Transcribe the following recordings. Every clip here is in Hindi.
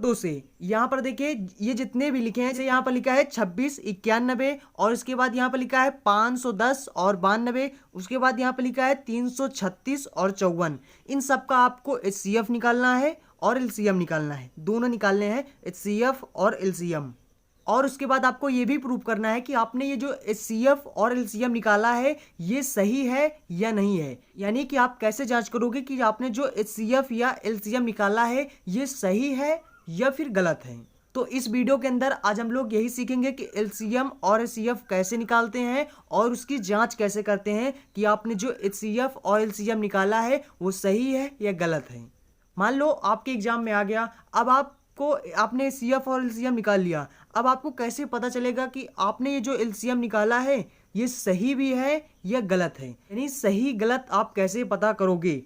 2 से। यहाँ पर देखिए ये जितने भी लिखे हैं, जैसे यहाँ पर लिखा है 26, 91 और इसके बाद यहाँ पर लिखा है 510 और 92, उसके बाद यहाँ पर लिखा है 336 और 54। इन सब का आपको HCF निकालना है और LCM निकालना है, दोनों निकालने हैं, HCF और LCM। और उसके बाद आपको ये भी प्रूव करना है कि आपने ये जो HCF और LCM निकाला है ये सही है या नहीं है। यानी कि आप कैसे जांच करोगे कि आपने जो HCF या LCM निकाला है ये सही है या फिर गलत है। तो इस वीडियो के अंदर आज हम लोग यही सीखेंगे कि LCM और HCF कैसे निकालते हैं और उसकी जांच कैसे करते हैं कि आपने जो HCF और LCM निकाला है वो सही है या गलत है। मान लो आपके एग्जाम में आ गया, अब आपने HCF और LCM निकाल लिया, अब आपको कैसे पता चलेगा कि आपने ये जो LCM निकाला है ये सही भी है या गलत है। यानी सही गलत आप कैसे पता करोगे।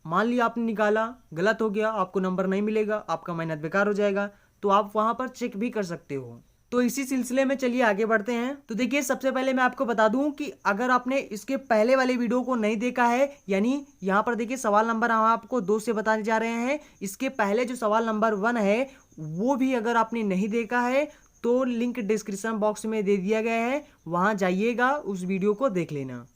मान लिया आपने निकाला, गलत हो गया, आपको नंबर नहीं मिलेगा, आपका मेहनत बेकार हो जाएगा, तो आप वहां पर चेक भी कर सकते हो। तो इसी सिलसिले में चलिए आगे बढ़ते हैं। तो देखिए सबसे पहले मैं आपको बता दूं कि अगर आपने इसके पहले वाले वीडियो को नहीं देखा है, यानी यहाँ पर देखिए सवाल नंबर हम आपको 2 से बताने जा रहे हैं, इसके पहले जो सवाल नंबर 1 है वो भी अगर आपने नहीं देखा है तो लिंक डिस्क्रिप्शन बॉक्स में दे दिया गया है, वहां जाइएगा, उस वीडियो को देख लेना।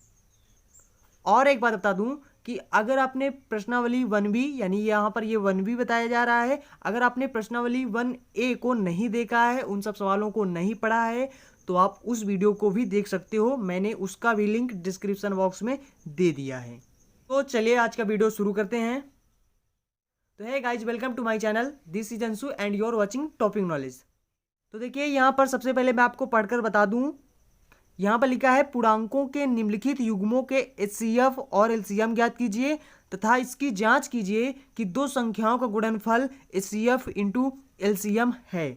और एक बात बता दूं कि अगर आपने प्रश्नावली 1B, यानी यहाँ पर ये 1B बताया जा रहा है, अगर आपने प्रश्नावली 1A को नहीं देखा है, उन सब सवालों को नहीं पढ़ा है, तो आप उस वीडियो को भी देख सकते हो, मैंने उसका भी लिंक डिस्क्रिप्शन बॉक्स में दे दिया है। तो चलिए आज का वीडियो शुरू करते हैं। तो hey guys, welcome to my channel, this is Anshu and you are watching topic knowledge. तो देखिए यहाँ पर सबसे पहले मैं आपको पढ़कर बता दूं, यहाँ पर लिखा है पूर्णांकों के निम्नलिखित युग्मों के HCF और LCM ज्ञात कीजिए तथा इसकी जांच कीजिए कि दो संख्याओं का गुणनफल HCF इंटू LCM है।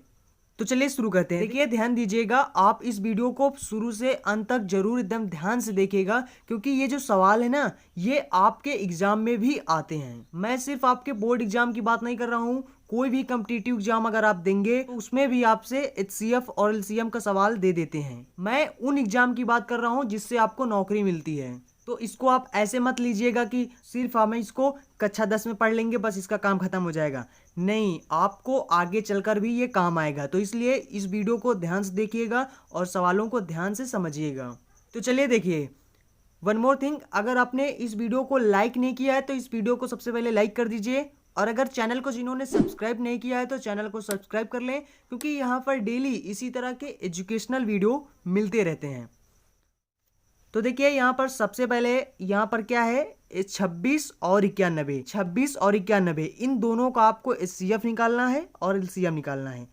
तो चलिए शुरू करते हैं। देखिए ध्यान दीजिएगा, आप इस वीडियो को शुरू से अंत तक जरूर एकदम ध्यान से देखिएगा, क्योंकि ये जो सवाल है ना ये आपके एग्जाम में भी आते हैं। मैं सिर्फ आपके बोर्ड एग्जाम की बात नहीं कर रहा हूँ, कोई भी कॉम्पिटिटिव एग्जाम अगर आप देंगे तो उसमें भी आपसे HCF और LCM का सवाल दे देते हैं। मैं उन एग्जाम की बात कर रहा हूँ जिससे आपको नौकरी मिलती है। तो इसको आप ऐसे मत लीजिएगा कि सिर्फ हमें इसको कक्षा 10 में पढ़ लेंगे बस इसका काम खत्म हो जाएगा। नहीं, आपको आगे चलकर भी ये काम आएगा। तो इसलिए इस वीडियो को ध्यान से देखिएगा और सवालों को ध्यान से समझिएगा। तो चलिए देखिए, वन मोर थिंग, अगर आपने इस वीडियो को लाइक नहीं किया है तो इस वीडियो को सबसे पहले लाइक कर दीजिए, और अगर चैनल को जिन्होंने सब्सक्राइब नहीं किया है तो चैनल को सब्सक्राइब कर लें, क्योंकि यहाँ पर डेली इसी तरह के एजुकेशनल वीडियो मिलते रहते हैं। तो देखिए यहाँ पर सबसे पहले यहाँ पर क्या है, 26 और 91, 26 और 91 इन दोनों का आपको HCF निकालना है और LCM निकालना है।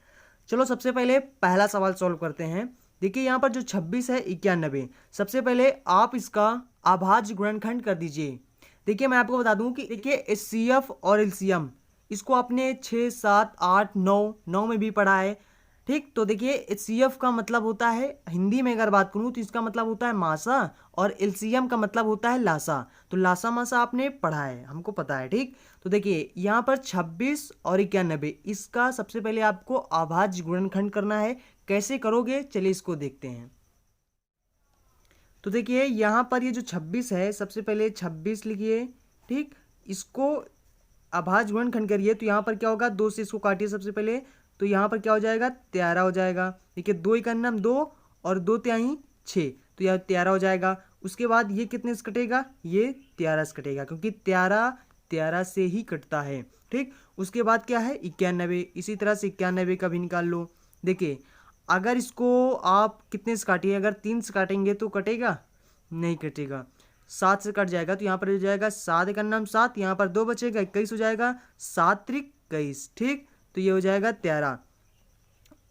चलो सबसे पहले पहला सवाल सॉल्व करते हैं। देखिए यहाँ पर जो 26 है 91, सबसे पहले आप इसका अभाज्य गुणनखंड कर दीजिए। देखिए मैं आपको बता दूं कि देखिए HCF और LCM इसको आपने 6, 7, 8, 9 में भी पढ़ा है, ठीक। तो देखिए HCF का मतलब होता है, हिंदी में अगर बात करूं तो इसका मतलब होता है मासा, और LCM का मतलब होता है लासा। तो लासा मासा आपने पढ़ा है, हमको पता है, ठीक। तो देखिए यहाँ पर 26 और 91 इसका सबसे पहले आपको अभाज्य गुणनखंड करना है। कैसे करोगे चलिए इसको देखते हैं। तो देखिए यहाँ पर ये जो 26 है, सबसे पहले 26 लिखिए, ठीक। इसको अभाज्य गुणनखंड करिए तो यहाँ पर क्या होगा, 2 से इसको काटिए सबसे पहले, तो यहाँ पर क्या हो जाएगा, 13 हो जाएगा। देखिए 2 1 2 और 2 तिहाई 6, तो यह 13 हो जाएगा। उसके बाद ये कितने से कटेगा, ये 13 से कटेगा, क्योंकि 13 से ही कटता है, ठीक। उसके बाद क्या है 91, इसी तरह से 91 का भी निकाल लो। देखिए अगर इसको आप कितने से काटिए, अगर 3 से काटेंगे तो कटेगा, नहीं कटेगा, 7 से कट जाएगा। तो यहाँ पर हो जाएगा 7 1 7, यहाँ पर 2 बचेगा, 21 हो जाएगा, 7 त्रिक 21, ठीक। तो ये हो जाएगा 13।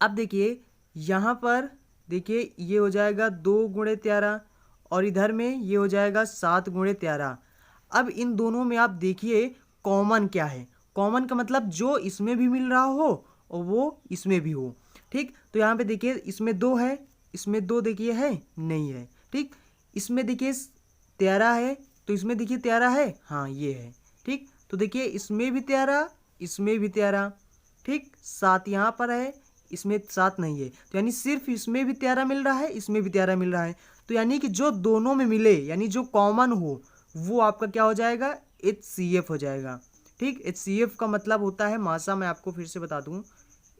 अब देखिए यहाँ पर देखिए ये हो जाएगा 2 गुणे 13 और इधर में ये हो जाएगा 7 गुणे 13। अब इन दोनों में आप देखिए कॉमन क्या है। कॉमन का मतलब जो इसमें भी मिल रहा हो और वो इसमें भी हो, ठीक। तो यहाँ पे देखिए इसमें 2 है, इसमें 2 देखिए है नहीं है, ठीक। इसमें देखिए 13 है तो इसमें देखिए 13 है, हाँ ये है, ठीक। तो देखिए इसमें भी 13, इसमें भी 13, ठीक। 7 यहाँ पर है, इसमें 7 नहीं है, तो यानी सिर्फ इसमें भी 13 मिल रहा है, इसमें भी 13 मिल रहा है। तो यानी कि जो दोनों में मिले, यानी जो कॉमन हो वो आपका क्या हो जाएगा, HCF हो जाएगा, ठीक। HCF का मतलब होता है मासा, मैं आपको फिर से बता दूं,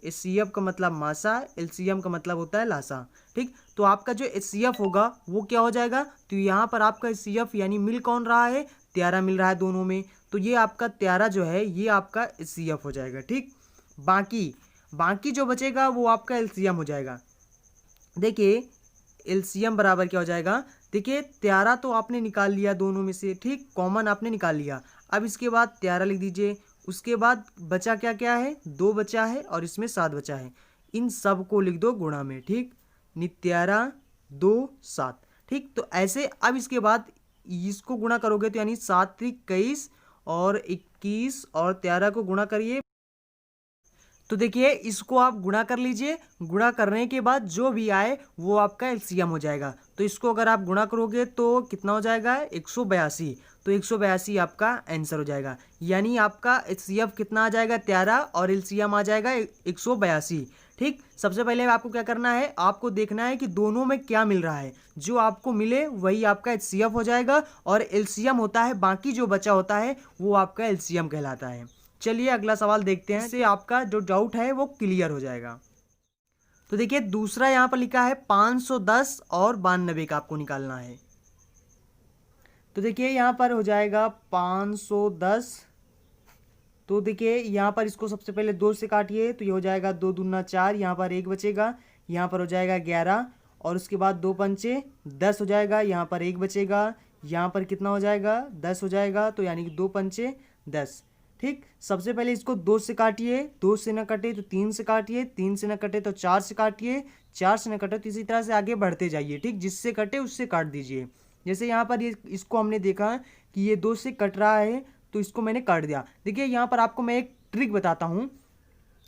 HCF का मतलब मासा, LCM का मतलब होता है लासा। ठीक, तो आपका जो HCF होगा वो क्या हो जाएगा, तो यहाँ पर आपका HCF यानी मिल कौन रहा है, 13 मिल रहा है दोनों में, तो ये आपका 13 जो है ये आपका HCF हो जाएगा। ठीक, बाकी जो बचेगा वो आपका LCM हो जाएगा। देखिए LCM बराबर क्या हो जाएगा, देखिए 13 तो आपने निकाल लिया दोनों में से, ठीक, कॉमन आपने निकाल लिया। अब इसके बाद 13 लिख दीजिए, उसके बाद बचा क्या क्या है, 2 बचा है और इसमें 7 बचा है, इन सब को लिख दो गुणा में। ठीक, 13 2 7। ठीक, तो ऐसे अब इसके बाद इसको गुणा करोगे तो यानी 7 त्रिक 21 और 21 और 13 को गुणा करिए, तो देखिए इसको आप गुणा कर लीजिए। गुणा करने के बाद जो भी आए वो आपका एलसीएम हो जाएगा। तो इसको अगर आप गुणा करोगे तो कितना हो जाएगा, 182। तो 182 आपका आंसर हो जाएगा, यानी आपका एचसीएफ कितना आ जाएगा 13 और एलसीएम आ जाएगा 182। ठीक, सबसे पहले आपको क्या करना है, आपको देखना है कि दोनों में क्या मिल रहा है, जो आपको मिले वही आपका एचसीएफ हो जाएगा और एलसीएम होता है, बाकी जो बचा होता है वो आपका एलसीएम कहलाता है। चलिए अगला सवाल देखते हैं, इससे आपका जो डाउट है वो क्लियर हो जाएगा। तो देखिए दूसरा यहाँ पर लिखा है 510 और 92 का आपको निकालना है। तो देखिए यहाँ पर हो जाएगा 510, तो देखिए यहाँ पर इसको सबसे पहले 2 से काटिए, तो ये हो जाएगा 2 दूना 4, यहाँ पर 1 बचेगा, यहाँ पर हो जाएगा 11 और उसके बाद 2 पंचे 10 हो जाएगा, यहाँ पर 1 बचेगा, यहाँ पर कितना हो जाएगा 10 हो जाएगा, तो यानी कि 2 पंचे 10। ठीक, सबसे पहले इसको 2 से काटिए, 2 से न कटे तो 3 से काटिए, 3 से न कटे तो 4 से काटिए, 4 से न कटे तो इसी तरह से आगे बढ़ते जाइए। ठीक, जिससे कटे उससे काट दीजिए। जैसे यहाँ पर ये इसको हमने देखा कि ये 2 से कट रहा है तो इसको मैंने काट दिया। देखिए यहाँ पर आपको मैं एक ट्रिक बताता हूँ।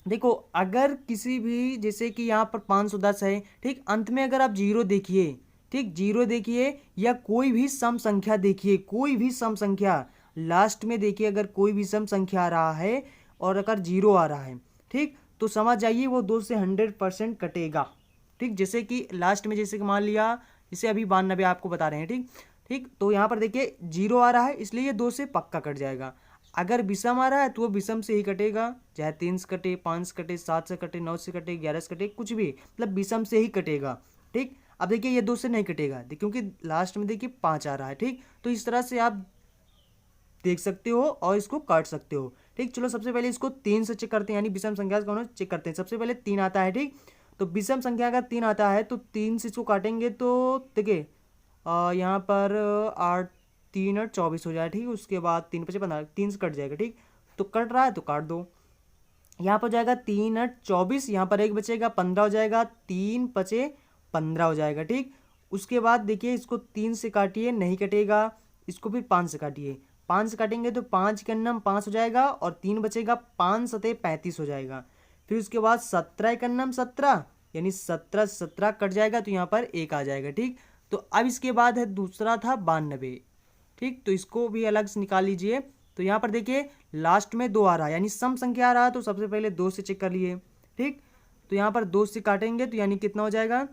देखो अगर किसी भी, जैसे कि यहाँ पर 510 है, ठीक, अंत में अगर आप 0 देखिए, ठीक, 0 देखिए या कोई भी सम संख्या देखिए, कोई भी सम संख्या लास्ट में देखिए, अगर कोई भी सम संख्या आ रहा है और अगर 0 आ रहा है, ठीक, तो समझ जाइए वो 2 से 100% कटेगा। ठीक, जैसे कि लास्ट में जैसे कि मान लिया, इसे अभी 92 आपको बता रहे हैं। ठीक ठीक, तो यहाँ पर देखिए 0 आ रहा है इसलिए ये 2 से पक्का कट जाएगा। अगर विषम आ रहा है तो वो विषम से ही कटेगा, चाहे 3 से कटे, 5 से कटे, 7 से कटे, 9 से कटे, 11 से कटे, कुछ भी, मतलब विषम से ही कटेगा। ठीक, अब देखिए ये 2 से नहीं कटेगा क्योंकि लास्ट में देखिए 5 आ रहा है। ठीक, तो इस तरह से आप देख सकते हो और इसको काट सकते हो। ठीक, चलो सबसे पहले इसको 3 से चेक करते हैं, यानी विषम संख्या कौन चेक करते हैं। सबसे पहले 3 आता है, ठीक, तो विषम संख्या अगर 3 आता है तो 3 से इसको काटेंगे तो देखिए यहाँ पर 8 3 और 24 हो जाए। ठीक, उसके बाद 3 5 15, 3 से कट जाएगा। ठीक, तो कट रहा है तो काट दो, यहाँ पर जाएगा 3 8 24, यहाँ पर 1 बचेगा 15 हो जाएगा, 3 5 15 हो जाएगा। ठीक, उसके बाद देखिए इसको 3 से काटिए, नहीं कटेगा, इसको फिर 5 से काटिए, 5 से काटेंगे तो 5 के अन्नम 5 हो जाएगा और 3 बचेगा, 5 7 35 हो जाएगा। फिर उसके बाद 17 के अन्नम 17, यानी 17 17 कट जाएगा तो यहाँ पर 1 आ जाएगा। ठीक, तो अब इसके बाद है दूसरा था 92। ठीक, तो इसको भी अलग से निकाल लीजिए। तो यहाँ पर देखिए लास्ट में 2 आ रहा है, यानी सम संख्या आ रहा है, तो सबसे पहले 2 से चेक कर लिए। ठीक, तो यहाँ पर 2 से काटेंगे तो यानी कितना हो जाएगा,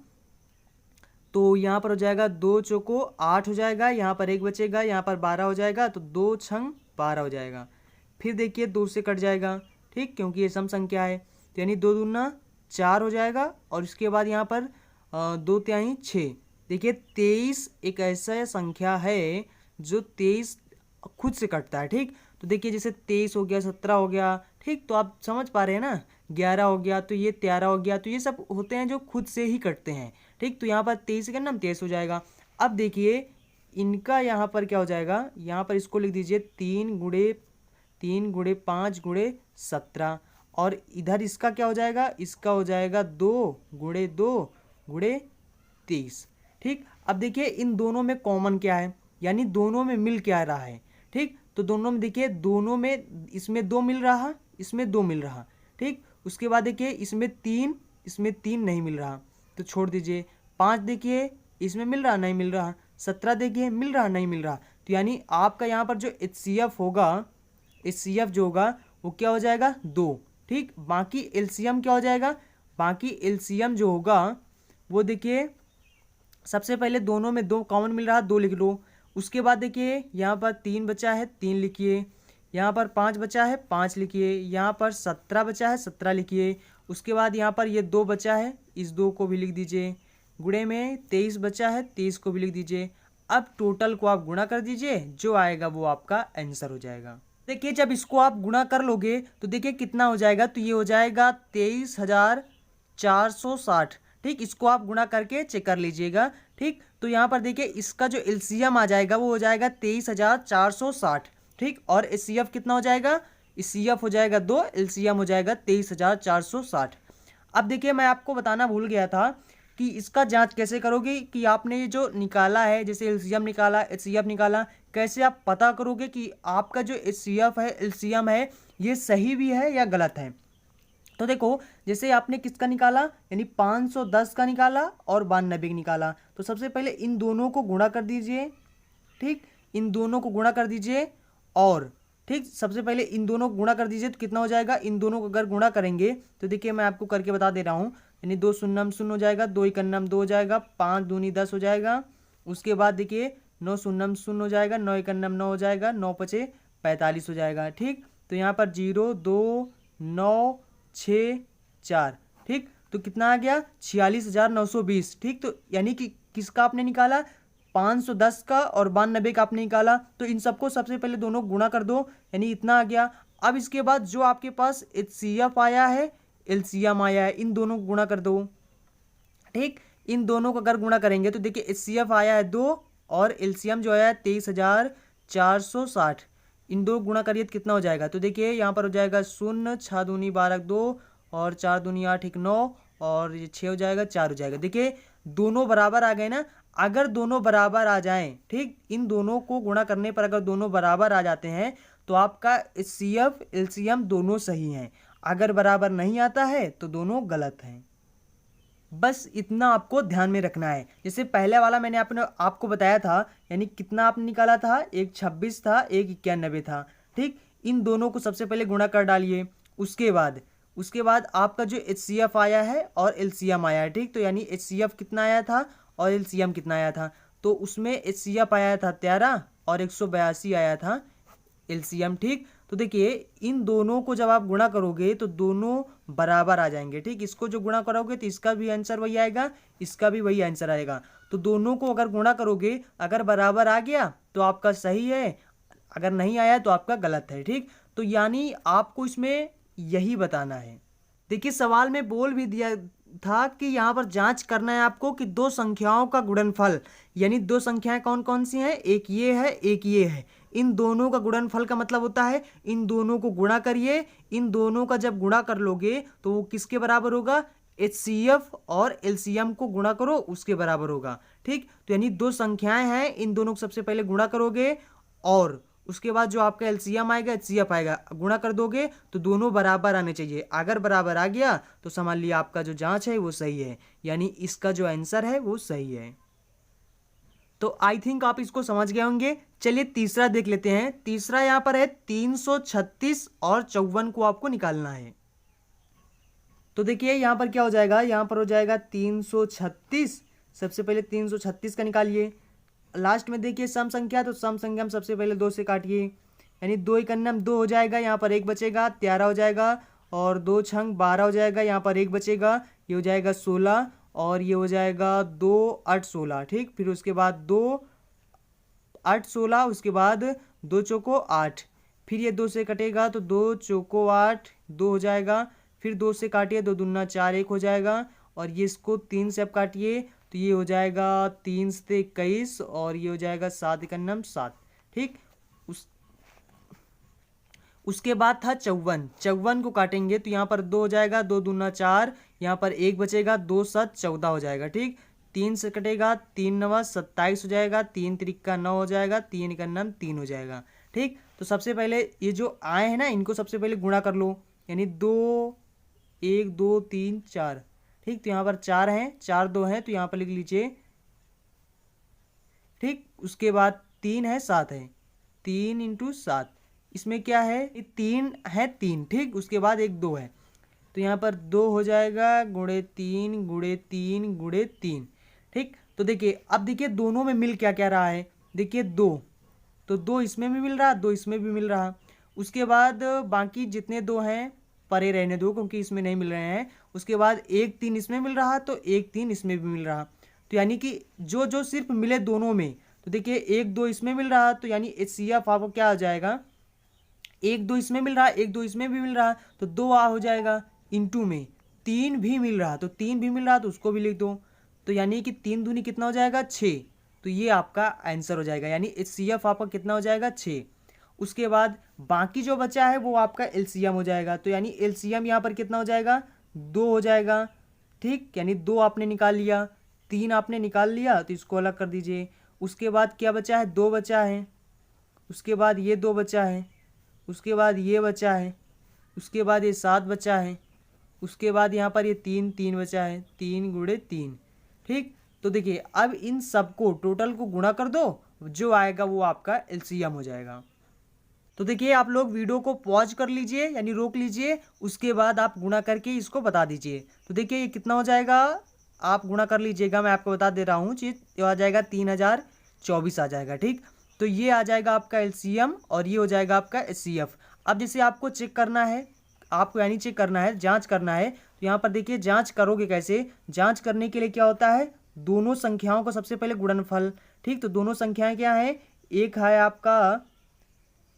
तो यहाँ पर हो जाएगा 2 चौको 8 हो जाएगा, यहाँ पर 1 बचेगा, यहाँ पर 12 हो जाएगा, तो 2 छंग 12 हो जाएगा। फिर देखिए 2 से कट जाएगा, ठीक, क्योंकि ये सम संख्या है, तो यानी 2 दूना 4 हो जाएगा और इसके बाद यहाँ पर 2 तिहाई 6। देखिए 23 एक ऐसा संख्या है जो 23 खुद से कटता है। ठीक, तो देखिए जैसे 23 हो गया, 17 हो गया, ठीक, तो आप समझ पा रहे हैं ना, 11 हो गया, तो ये 13 हो गया, तो ये सब होते हैं जो खुद से ही कटते हैं। ठीक, तो यहाँ पर 23 का नाम 23 हो जाएगा। अब देखिए इनका यहाँ पर क्या हो जाएगा, यहाँ पर इसको लिख दीजिए 3 गुणे 5 गुणे 17 और इधर इसका क्या हो जाएगा, इसका हो जाएगा 2 गुणे 2 गुणे 23। ठीक, अब देखिए इन दोनों में कॉमन क्या है, यानी दोनों में मिल क्या रहा है। ठीक, तो दोनों में देखिए, दोनों में इसमें 2 मिल रहा, इसमें 2 मिल रहा। ठीक, उसके बाद देखिए इसमें 3 नहीं मिल रहा, तो छोड़ दीजिए। 5 देखिए इसमें मिल रहा, नहीं मिल रहा। 17 देखिए मिल रहा, नहीं मिल रहा, तो यानी आपका यहाँ पर जो HCF होगा, HCF जो होगा वो क्या हो जाएगा 2। ठीक, बाकी LCM क्या हो जाएगा, बाकी LCM जो होगा वो देखिए सबसे पहले दोनों में 2 कॉमन मिल रहा, 2 लिख लो। उसके बाद देखिए यहाँ पर 3 बचा है, 3 लिखिए। यहाँ पर 5 बचा है, 5 लिखिए। यहाँ पर 17 बचा है, 17 लिखिए। उसके बाद यहाँ पर ये 2 बचा है, इस 2 को भी लिख दीजिए। गुणे में 23 बचा है, 23 को भी लिख दीजिए। अब टोटल को आप गुणा कर दीजिए, जो आएगा वो आपका आंसर हो जाएगा। देखिए जब इसको आप गुणा कर लोगे तो देखिए कितना हो जाएगा, तो ये हो जाएगा 23,460। ठीक, इसको आप गुणा करके चेक कर लीजिएगा। ठीक, तो यहाँ पर देखिए इसका जो एलसीएम आ जाएगा वो हो जाएगा 23,460। ठीक, और एचसीएफ कितना हो जाएगा, सीएफ हो जाएगा 2, एलसीएम हो जाएगा 23,460। अब देखिए मैं आपको बताना भूल गया था कि इसका जांच कैसे करोगे, कि आपने ये जो निकाला है, जैसे एलसीएम निकाला, एचसीएफ निकाला, कैसे आप पता करोगे कि आपका जो एचसीएफ है, एलसीएम है, ये सही भी है या गलत है। तो देखो जैसे आपने किसका निकाला, यानी 510 का निकाला और 92 का निकाला, तो सबसे पहले इन दोनों को गुणा कर दीजिए। ठीक, इन दोनों को गुणा कर दीजिए। और ठीक, सबसे पहले इन दोनों को गुणा कर दीजिए तो कितना हो जाएगा, इन दोनों को अगर गुणा करेंगे तो देखिए मैं आपको करके बता दे रहा हूँ, यानी 2 शून्यम शून्य हो जाएगा, 2 इकन्नम 2 हो जाएगा, 5 दूनी 10 हो जाएगा। उसके बाद देखिए 9 शून्यम शून्य हो जाएगा, 9 इकन्नम 9 हो जाएगा, 9 पचे 45 हो जाएगा। ठीक, तो यहाँ पर 0 2 9 6 4। ठीक, तो कितना आ गया, 46,920। ठीक, तो यानी कि किसका आपने निकाला, 510 का और 92 का आपने निकाला। तो इन सबको सबसे पहले दोनों गुणा कर दो, यानी इतना आ गया। अब इसके बाद जो आपके पास एचसीएफ आया है, एलसीएम आया है, इन दोनों को गुणा कर दो। ठीक, इन दोनों को अगर गुणा करेंगे तो देखिए एचसीएफ आया है 2 और एलसीएम जो आया है 23,460। इन दो गुणा करिए तो कितना हो जाएगा, तो देखिए यहाँ पर हो जाएगा 0, 6 दूनी 12 2 और 4 दूनी 8 1 9 और ये 6 हो जाएगा, 4 हो जाएगा। देखिए दोनों बराबर आ गए ना। अगर दोनों बराबर आ जाएं, ठीक, इन दोनों को गुणा करने पर अगर दोनों बराबर आ जाते हैं तो आपका एचसीएफ एलसीएम दोनों सही हैं। अगर बराबर नहीं आता है तो दोनों गलत हैं। बस इतना आपको ध्यान में रखना है। जैसे पहले वाला मैंने आपको बताया था, यानी कितना आपने निकाला था, एक 26 था, एक 91 था। ठीक, इन दोनों को सबसे पहले गुणा कर डालिए। उसके बाद आपका जो एचसीएफ आया है और एलसीएम आया है। ठीक, तो यानी एचसीएफ कितना आया था और एलसीएम कितना आया था, तो उसमें एचसीएफ आया था 13 और 182 आया था एलसीएम। ठीक, तो देखिए इन दोनों को जब आप गुणा करोगे तो दोनों बराबर आ जाएंगे। ठीक, इसको जो गुणा करोगे तो इसका भी आंसर वही आएगा, इसका भी वही आंसर आएगा। तो दोनों को अगर गुणा करोगे, अगर बराबर आ गया तो आपका सही है, अगर नहीं आया तो आपका गलत है। ठीक, तो यानी आपको इसमें यही बताना है। देखिए सवाल में बोल भी दिया था कि यहाँ पर जांच करना है आपको कि दो संख्याओं का गुणनफल, यानी दो संख्याएं कौन कौन सी हैं, एक ये है एक ये है, इन दोनों का गुणनफल का मतलब होता है इन दोनों को गुणा करिए। इन दोनों का जब गुणा कर लोगे तो वो किसके बराबर होगा, एचसीएफ और एलसीएम को गुणा करो उसके बराबर होगा। ठीक, तो यानी दो संख्याएं हैं, इन दोनों को सबसे पहले गुणा करोगे और उसके बाद जो आपका एलसीएम आएगा एचसीएफ आएगा, गुणा कर दोगे तो दोनों बराबर आने चाहिए। अगर बराबर आ गया तो समझ लिया आपका जो जांच है वो सही है, यानी इसका जो आंसर है वो सही है। तो आई थिंक आप इसको समझ गए होंगे। चलिए तीसरा देख लेते हैं। तीसरा यहाँ पर है 336 और 54 को आपको निकालना है। तो देखिए यहाँ पर क्या हो जाएगा, यहाँ पर हो जाएगा 336। सबसे पहले 336 का निकालिए। लास्ट में देखिए सम संख्या, तो सम संख्या में सबसे पहले 2 से काटिए, यानी 2 इकन्नम 2 हो जाएगा, यहाँ पर 1 बचेगा, 13 हो जाएगा और 2 छंग 12 हो जाएगा, यहाँ पर 1 बचेगा, ये हो जाएगा 16 और ये हो जाएगा 2 8 16। ठीक, फिर उसके बाद 2 8 16, उसके बाद 2 चौको 8, फिर ये 2 से कटेगा तो 2 चौको 8 2 हो जाएगा, फिर 2 से काटिए 2 दूना 4 1 हो जाएगा और ये इसको 3 से अब काटिए तो ये हो जाएगा 3 से 21 और ये हो जाएगा 7 इकन्नम 7। ठीक, उसके बाद था 54 को काटेंगे तो यहाँ पर 2 हो जाएगा, 2 दूना 4, यहाँ पर 1 बचेगा, 2 7 14 हो जाएगा। ठीक, 3 से कटेगा 3 9 27 हो जाएगा, 3 त्रिका 9 हो जाएगा, 3 इकन्नम 3 हो जाएगा। ठीक, तो सबसे पहले ये जो आए हैं ना इनको सबसे पहले गुणा कर लो, यानी 2 1 2 3 4। ठीक, तो यहाँ पर 4 हैं, 4 2 हैं तो यहाँ पर लिख लीजिए। ठीक, उसके बाद 3 है 7 है, 3 इंटू 7, इसमें क्या है 3 है 3। ठीक, उसके बाद 1 2 है तो यहाँ पर 2 हो जाएगा गुणे 3 गुणे 3 गुणे 3। ठीक, तो देखिए अब देखिए दोनों में मिल क्या क्या रहा है, देखिए 2, तो 2 इसमें भी मिल रहा, 2 इसमें भी मिल रहा। उसके बाद बाकी जितने दो हैं परे रहने दो क्योंकि इसमें नहीं मिल रहे हैं। उसके बाद 1 3 इसमें मिल रहा तो 1 3 इसमें भी मिल रहा, तो यानी कि जो जो सिर्फ मिले दोनों में, तो देखिए 1 2 इसमें मिल रहा तो यानी HCF आपको क्या आ जाएगा, 1 2 इसमें मिल रहा 1 2 इसमें भी मिल रहा तो 2 आ हो जाएगा, इंटू में 3 भी मिल रहा तो 3 भी मिल रहा तो उसको भी लिख दो, तो यानी कि 3 दूनी कितना हो जाएगा 6, तो ये आपका आंसर हो जाएगा, यानी HCF आपका कितना हो जाएगा 6। उसके बाद बाकी जो बचा है वो आपका LCM हो जाएगा, तो यानी LCM यहाँ पर कितना हो जाएगा 2 हो जाएगा, ठीक, यानी 2 आपने निकाल लिया, 3 आपने निकाल लिया तो इसको अलग कर दीजिए। उसके बाद क्या बचा है, 2 बचा है, उसके बाद ये 2 बचा है, उसके बाद ये बचा है, उसके बाद ये 7 बचा है, उसके बाद यहाँ पर ये 3 3 बचा है, 3 गुणे 3, ठीक। तो देखिए अब इन सबको टोटल को गुणा कर दो, जो आएगा वो आपका LCM हो जाएगा। तो देखिए आप लोग वीडियो को पॉज कर लीजिए यानी रोक लीजिए, उसके बाद आप गुणा करके इसको बता दीजिए। तो देखिए ये कितना हो जाएगा, आप गुणा कर लीजिएगा, मैं आपको बता दे रहा हूँ चीज़, ये आ जाएगा 3024 आ जाएगा, ठीक। तो ये आ जाएगा आपका LCM और ये हो जाएगा आपका HCF। अब जैसे आपको चेक करना है, आपको यानी चेक करना है, जांच करना है, तो यहाँ पर देखिए जांच करोगे कैसे, जांच करने के लिए क्या होता है, दोनों संख्याओं को सबसे पहले गुणनफल, ठीक। तो दोनों संख्याएं क्या है, एक है आपका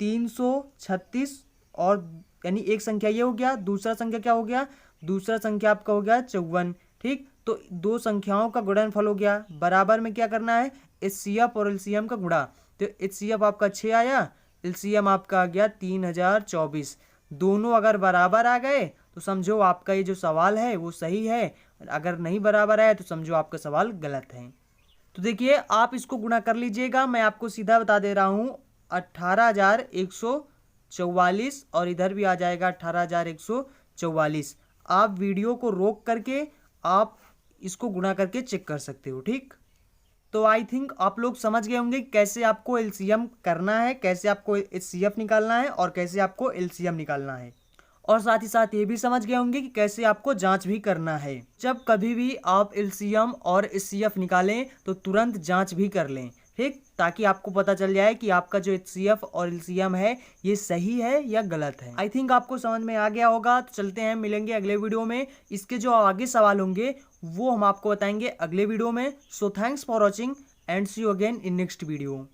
336 और यानी एक संख्या ये हो गया, दूसरा संख्या क्या हो गया, दूसरा संख्या आपका हो गया 54, ठीक। तो दो संख्याओं का गुणनफल हो गया, बराबर में क्या करना है, HCF और LCM का गुणा, तो HCF आपका 6 आया, LCM आपका आ गया 3024। दोनों अगर बराबर आ गए तो समझो आपका ये जो सवाल है वो सही है, अगर नहीं बराबर आया तो समझो आपका सवाल गलत है। तो देखिए आप इसको गुणा कर लीजिएगा, मैं आपको सीधा बता दे रहा हूँ, 18,144 और इधर भी आ जाएगा 18,144। आप वीडियो को रोक करके आप इसको गुणा करके चेक कर सकते हो, ठीक। तो आई थिंक आप लोग समझ गए होंगे कैसे आपको LCM करना है, कैसे आपको HCF निकालना है और कैसे आपको LCM निकालना है, और साथ ही साथ ये भी समझ गए होंगे कि कैसे आपको जांच भी करना है। जब कभी भी आप LCM और HCF निकालें तो तुरंत जांच भी कर लें, ठीक, ताकि आपको पता चल जाए कि आपका जो HCF और LCM है ये सही है या गलत है। आई थिंक आपको समझ में आ गया होगा। तो चलते हैं, मिलेंगे अगले वीडियो में। इसके जो आगे सवाल होंगे वो हम आपको बताएंगे अगले वीडियो में। So thanks for watching and see you again in next video.